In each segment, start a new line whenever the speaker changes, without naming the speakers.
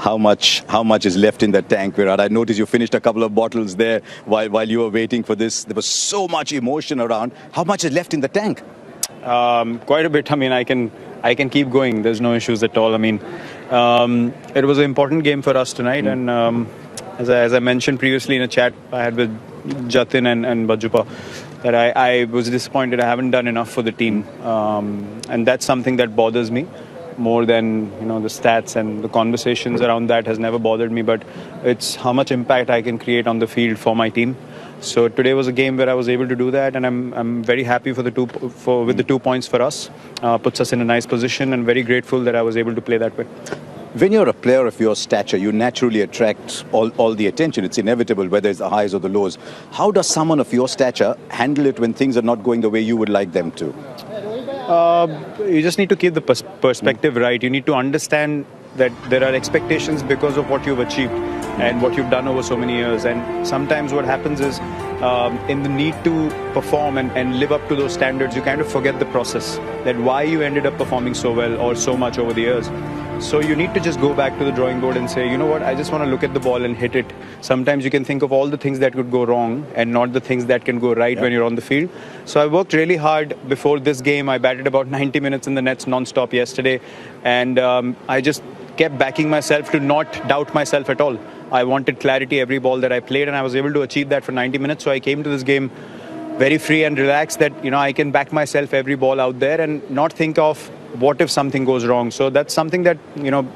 How much is left in that tank, Virat? I noticed you finished a couple of bottles there while you were waiting for this. There was so much emotion around. How much is left in the tank?
Quite a bit. I mean, I can keep going. There's no issues at all. I mean, it was an important game for us tonight, and as I mentioned previously in a chat I had with Jatin and Bajupa, that I was disappointed. I haven't done enough for the team, and that's something that bothers me more than the stats, and the conversations around that has never bothered me. But it's how much impact I can create on the field for my team. So today was a game where I was able to do that, and I'm very happy with the 2 points for us. Puts us in a nice position, and very grateful that I was able to play that way.
When you're a player of your stature, you naturally attract all the attention. It's inevitable, whether it's the highs or the lows. How does someone of your stature handle it when things are not going the way you would like them to?
You just need to keep the perspective right. You need to understand that there are expectations because of what you've achieved and what you've done over so many years. And sometimes what happens is, in the need to perform and live up to those standards, you kind of forget the process, that why you ended up performing so well or so much over the years. So you need to just go back to the drawing board and say, you know what, I just want to look at the ball and hit it. Sometimes you can think of all the things that could go wrong and not the things that can go right when you're on the field. So I worked really hard before this game. I batted about 90 minutes in the nets non-stop yesterday. And I just kept backing myself to not doubt myself at all. I wanted clarity every ball that I played, and I was able to achieve that for 90 minutes. So I came to this game very free and relaxed, that I can back myself every ball out there and not think of what if something goes wrong. So that's something that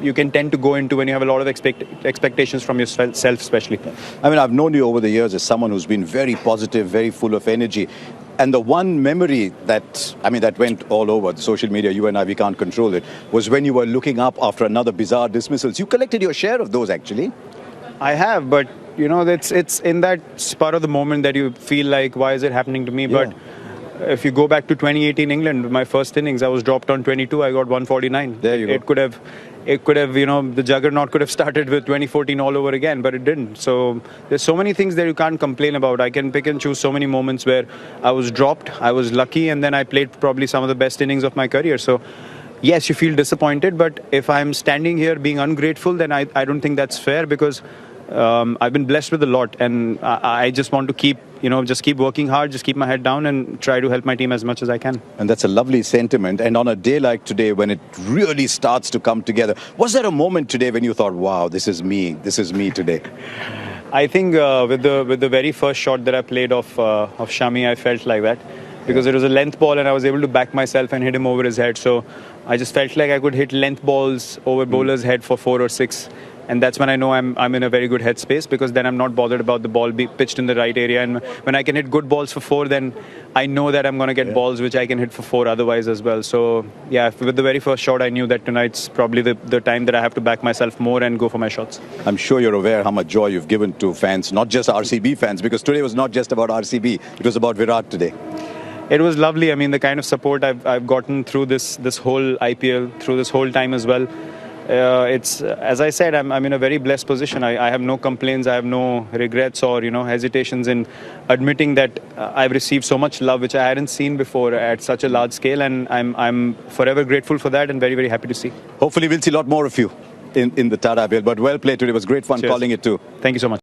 you can tend to go into when you have a lot of expectations from yourself, especially.
I mean, I've known you over the years as someone who's been very positive, very full of energy. And the one memory that went all over the social media, you and I, we can't control it, was when you were looking up after another bizarre dismissals. You collected your share of those, actually.
I have, but it's in that spur of the moment that you feel like, why is it happening to me? Yeah. But if you go back to 2018 England, my first innings, I was dropped on 22. I got 149.
There you go.
It could have, the juggernaut could have started with 2014 all over again, but it didn't. So there's so many things that you can't complain about. I can pick and choose so many moments where I was dropped, I was lucky, and then I played probably some of the best innings of my career. So yes, you feel disappointed, but if I'm standing here being ungrateful, then I don't think that's fair, because I've been blessed with a lot, and I just want to keep working hard, just keep my head down and try to help my team as much as I can.
And that's a lovely sentiment. And on a day like today, when it really starts to come together, was there a moment today when you thought, wow, this is me today?
I think with the very first shot that I played of Shami, I felt like that, because it was a length ball and I was able to back myself and hit him over his head. So I just felt like I could hit length balls over bowler's head for 4 or 6. And that's when I know I'm in a very good headspace, because then I'm not bothered about the ball being pitched in the right area. And when I can hit good balls for 4, then I know that I'm going to get balls which I can hit for 4 otherwise as well. So, yeah, with the very first shot, I knew that tonight's probably the time that I have to back myself more and go for my shots.
I'm sure you're aware how much joy you've given to fans, not just RCB fans, because today was not just about RCB. It was about Virat today.
It was lovely. I mean, the kind of support I've gotten through this whole IPL, through this whole time as well. It's, as I said, I'm in a very blessed position. I have no complaints. I have no regrets or hesitations in admitting that I've received so much love, which I hadn't seen before at such a large scale, and I'm forever grateful for that and very, very happy to see.
Hopefully we'll see a lot more of you in the Tata IPL. But well played today. It was great fun. Cheers. Calling it too.
Thank you so much.